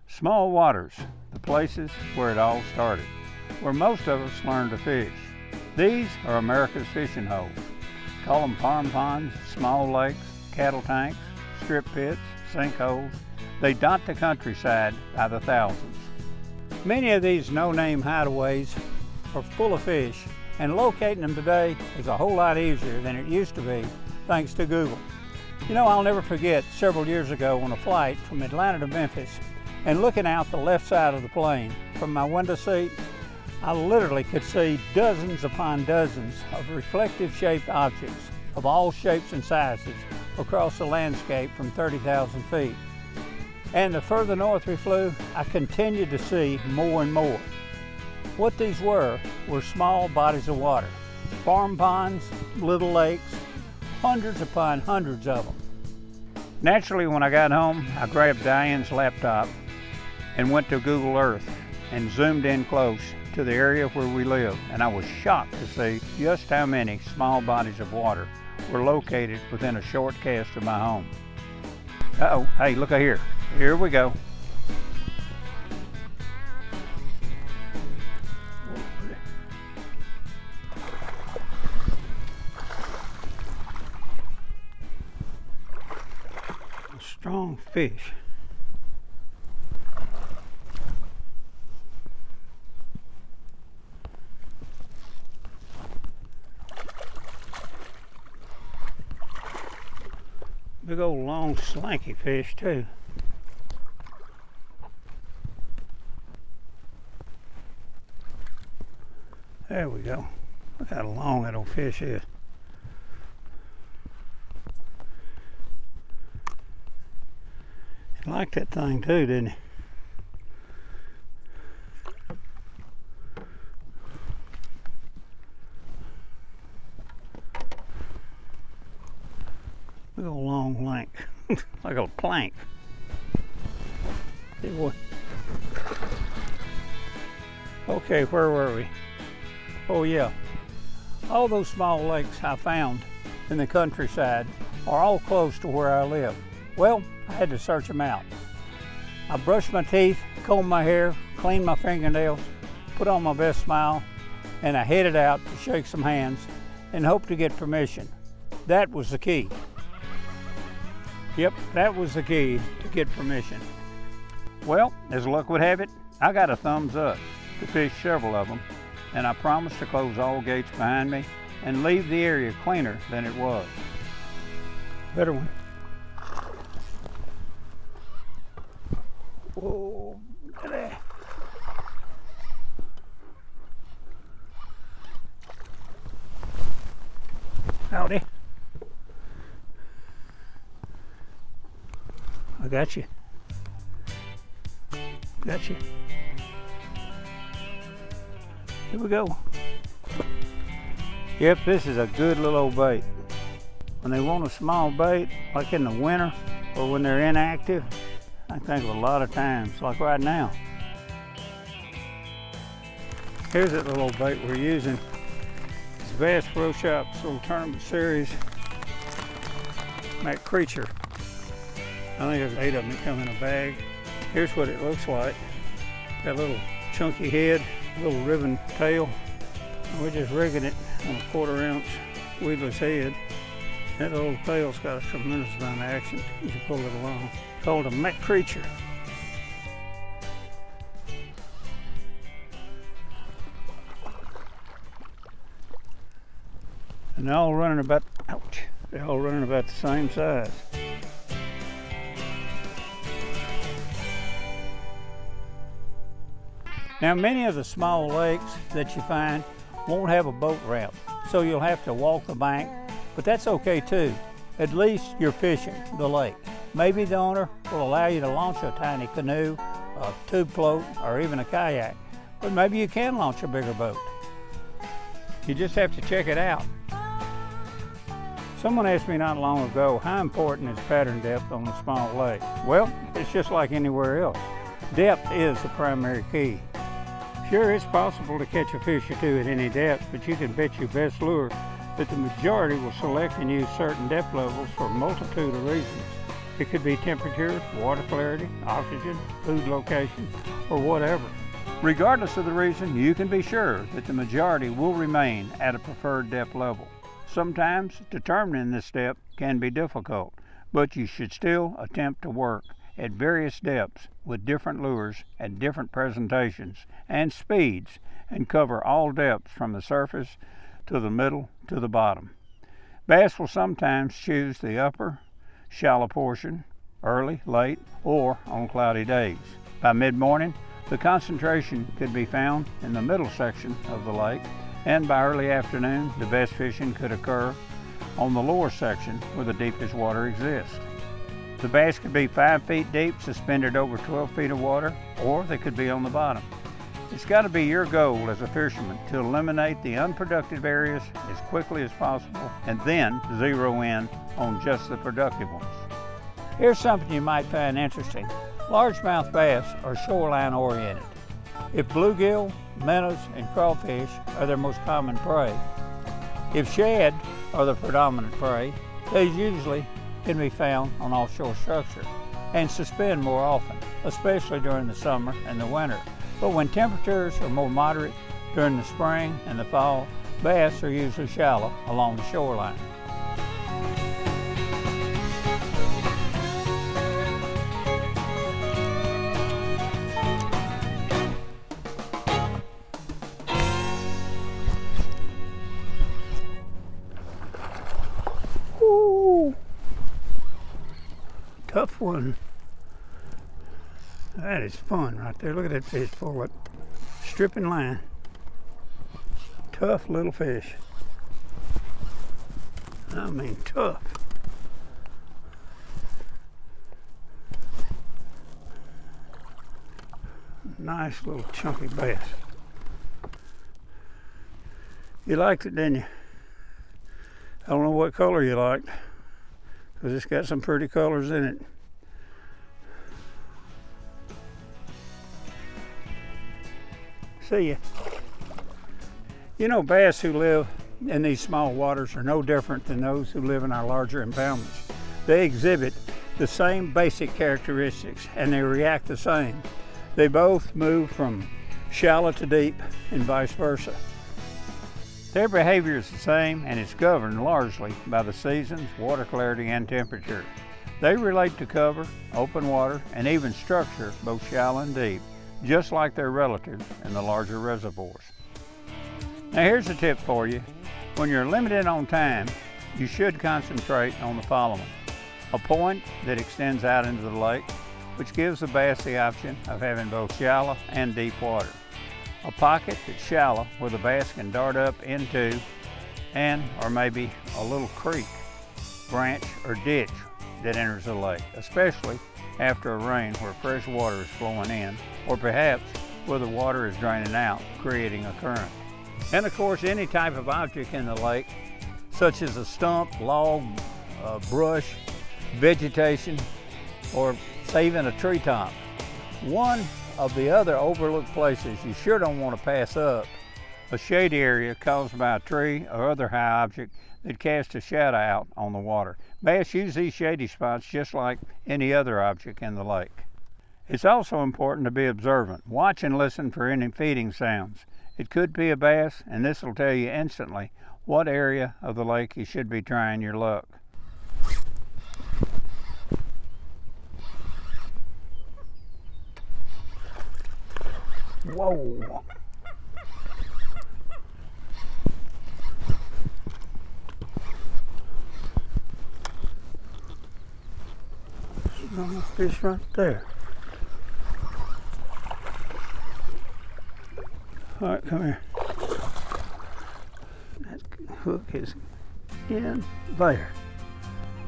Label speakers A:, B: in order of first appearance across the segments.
A: Small waters, the places where it all started, where most of us learned to fish. These are America's fishing holes. Call them farm ponds, small lakes, cattle tanks, strip pits, sinkholes. They dot the countryside by the thousands. Many of these no-name hideaways are full of fish, and locating them today is a whole lot easier than it used to be thanks to Google. You know, I'll never forget several years ago on a flight from Atlanta to Memphis, and looking out the left side of the plane from my window seat, I literally could see dozens upon dozens of reflective shaped objects of all shapes and sizes across the landscape from 30,000 feet. And the further north we flew, I continued to see more and more. What these were small bodies of water, farm ponds, little lakes, hundreds upon hundreds of them. Naturally, when I got home, I grabbed Diane's laptop and went to Google Earth and zoomed in close to the area where we live, and I was shocked to see just how many small bodies of water were located within a short cast of my home. Uh-oh, hey, look out here. Here we go. A strong fish. Big old long slanky fish too. There we go. Look how long that old fish is. He liked that thing too, didn't he? Big old long length, like a plank. Hey boy. Okay, where were we? Oh yeah, all those small lakes I found in the countryside are all close to where I live. Well, I had to search them out. I brushed my teeth, combed my hair, cleaned my fingernails, put on my best smile, and I headed out to shake some hands and hope to get permission. That was the key. Yep, that was the key to get permission. Well, as luck would have it, I got a thumbs up to fish several of them, and I promised to close all gates behind me and leave the area cleaner than it was. Better one. Whoa, look at that. Howdy. I got you. Got you. Here we go. Yep, this is a good little old bait. When they want a small bait, like in the winter or when they're inactive, I think of a lot of times, like right now. Here's that little old bait we're using. It's Bass Pro Shop's little tournament series, Mac Creature. I think there's 8 of them that come in a bag. Here's what it looks like. Got a little chunky head, a little ribbon tail. And we're just rigging it on a 1/4 ounce weedless head. That little tail's got a tremendous amount of action as you pull it along. It's called a Mac Creature. And they're all running about, ouch, they're all running about the same size. Now, many of the small lakes that you find won't have a boat ramp, so you'll have to walk the bank, but that's okay too. At least you're fishing the lake. Maybe the owner will allow you to launch a tiny canoe, a tube float, or even a kayak, but maybe you can launch a bigger boat. You just have to check it out. Someone asked me not long ago, how important is pattern depth on a small lake? Well, it's just like anywhere else. Depth is the primary key. Sure, it's possible to catch a fish or two at any depth, but you can bet your best lure that the majority will select and use certain depth levels for a multitude of reasons. It could be temperature, water clarity, oxygen, food location, or whatever. Regardless of the reason, you can be sure that the majority will remain at a preferred depth level. Sometimes determining this depth can be difficult, but you should still attempt to work at various depths with different lures at different presentations and speeds, and cover all depths from the surface to the middle to the bottom. Bass will sometimes choose the upper, shallow portion, early, late, or on cloudy days. By mid-morning, the concentration could be found in the middle section of the lake, and by early afternoon, the best fishing could occur on the lower section where the deepest water exists. The bass could be 5 feet deep, suspended over 12 feet of water, or they could be on the bottom. It's got to be your goal as a fisherman to eliminate the unproductive areas as quickly as possible and then zero in on just the productive ones. Here's something you might find interesting. Largemouth bass are shoreline oriented. If bluegill, minnows, and crawfish are their most common prey, if shad are the predominant prey, these usually can be found on offshore structure and suspend more often, especially during the summer and the winter. But when temperatures are more moderate during the spring and the fall, bass are usually shallow along the shoreline. Ooh, tough one. That is fun right there. Look at that fish pull that stripping line. Tough little fish. I mean tough. Nice little chunky bass. You liked it, didn't you? I don't know what color you liked, because it's got some pretty colors in it. See ya. You know, bass who live in these small waters are no different than those who live in our larger impoundments. They exhibit the same basic characteristics and they react the same. They both move from shallow to deep and vice versa. Their behavior is the same and it's governed largely by the seasons, water clarity, and temperature. They relate to cover, open water, and even structure, both shallow and deep, just like their relatives in the larger reservoirs. Now here's a tip for you. When you're limited on time, you should concentrate on the following. A point that extends out into the lake, which gives the bass the option of having both shallow and deep water. A pocket that's shallow where the bass can dart up into, and or maybe a little creek, branch, or ditch that enters the lake, especially after a rain where fresh water is flowing in, or perhaps where the water is draining out, creating a current. And of course, any type of object in the lake, such as a stump, log, brush, vegetation, or say even a treetop. One of the other overlooked places you sure don't want to pass up, a shady area caused by a tree or other high object that casts a shadow out on the water. Bass use these shady spots just like any other object in the lake. It's also important to be observant. Watch and listen for any feeding sounds. It could be a bass, and this will tell you instantly what area of the lake you should be trying your luck. Whoa! Fish right there. All right, come here. That hook is in there.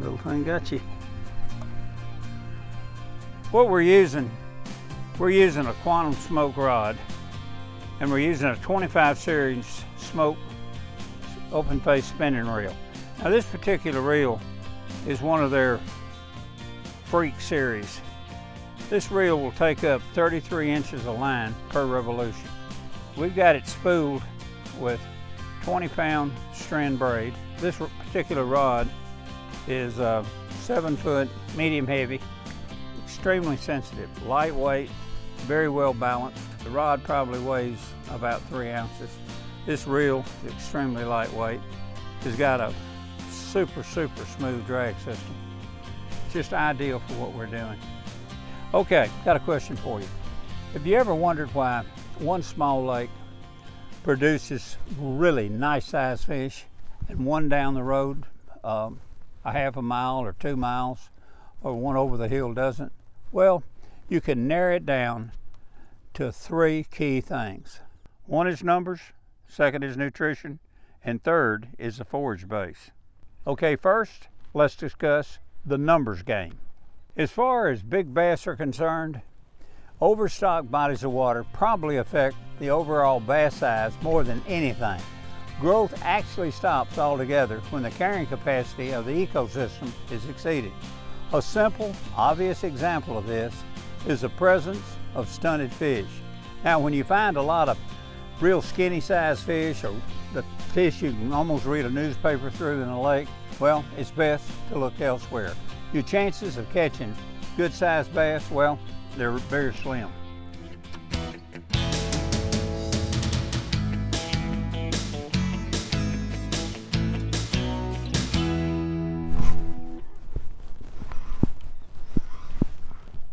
A: Little thing got you. What we're using a quantum smoke rod, and we're using a 25 series smoke open face spinning reel. Now this particular reel is one of their Freak series. This reel will take up 33 inches of line per revolution. We've got it spooled with 20-pound strand braid. This particular rod is 7 foot, medium heavy, extremely sensitive, lightweight, very well balanced. The rod probably weighs about 3 ounces. This reel is extremely lightweight. It's got a super smooth drag system. It's just ideal for what we're doing. Okay, got a question for you. Have you ever wondered why one small lake produces really nice sized fish and one down the road, a half a mile or 2 miles, or one over the hill doesn't? Well, you can narrow it down to 3 key things. One is numbers, second is nutrition, and third is the forage base. Okay, first, let's discuss the numbers game. As far as big bass are concerned, overstocked bodies of water probably affect the overall bass size more than anything. Growth actually stops altogether when the carrying capacity of the ecosystem is exceeded. A simple, obvious example of this is the presence of stunted fish. Now, when you find a lot of real skinny sized fish, or the fish you can almost read a newspaper through in a lake, well, it's best to look elsewhere. Your chances of catching good sized bass, well, they're very slim.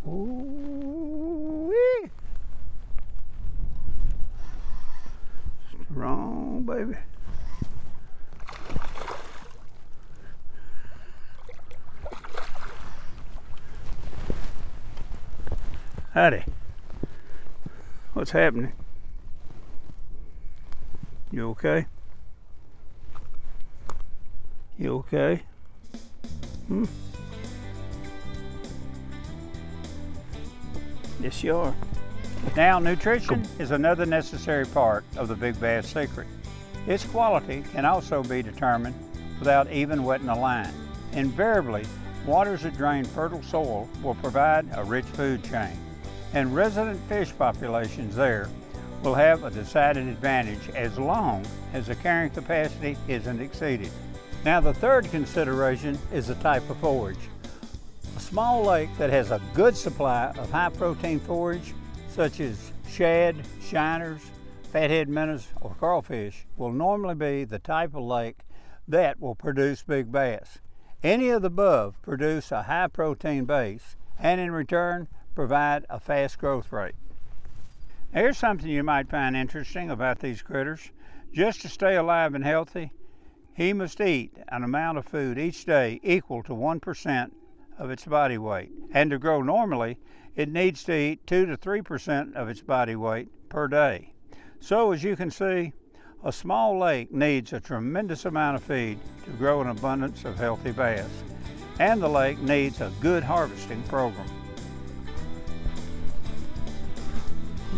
A: Ooh-wee. Strong, baby. Howdy. What's happening? You okay? You okay? Yes, you are. Now, nutrition is another necessary part of the big bass secret. Its quality can also be determined without even wetting a line. Invariably, waters that drain fertile soil will provide a rich food chain, and resident fish populations there will have a decided advantage as long as the carrying capacity isn't exceeded. Now, the third consideration is the type of forage. A small lake that has a good supply of high protein forage, such as shad, shiners, fathead minnows, or crawfish, will normally be the type of lake that will produce big bass. Any of the above produce a high protein base and in return provide a fast growth rate. Now, here's something you might find interesting about these critters. Just to stay alive and healthy, he must eat an amount of food each day equal to 1% of its body weight. And to grow normally, it needs to eat 2 to 3% of its body weight per day. So as you can see, a small lake needs a tremendous amount of feed to grow an abundance of healthy bass. And the lake needs a good harvesting program.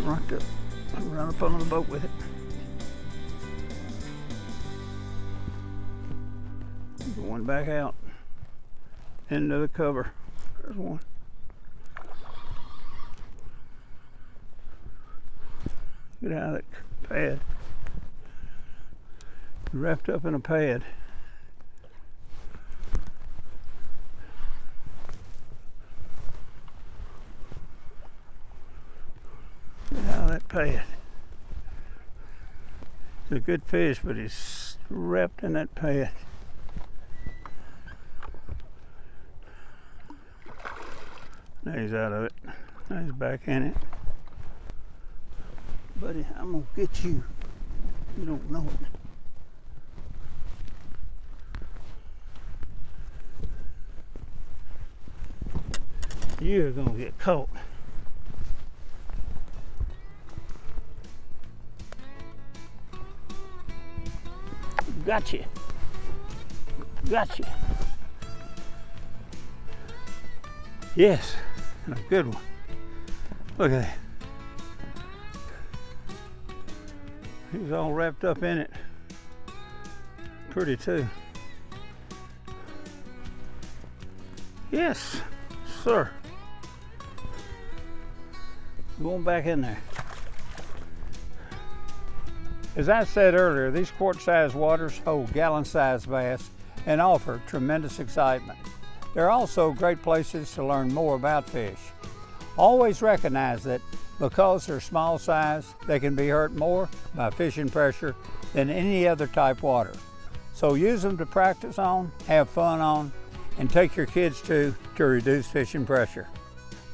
A: Run up on the boat with it. Going back out into the cover. There's one. Get out of that pad. Wrapped up in a pad. Get out of that pad. It's a good fish, but he's wrapped in that pad. Now he's out of it. Now he's back in it. Buddy, I'm gonna get you. You don't know it. You're gonna get caught. Gotcha. Gotcha. Yes, and a good one. Look at that. He was all wrapped up in it. Pretty too. Yes, sir. Going back in there. As I said earlier, these quart-sized waters hold gallon-sized bass and offer tremendous excitement. They're also great places to learn more about fish. Always recognize that because they're small size, they can be hurt more by fishing pressure than any other type water. So use them to practice on, have fun on, and take your kids to reduce fishing pressure.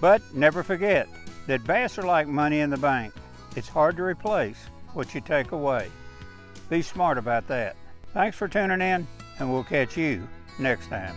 A: But never forget that bass are like money in the bank. It's hard to replace what you take away. Be smart about that. Thanks for tuning in, and we'll catch you next time.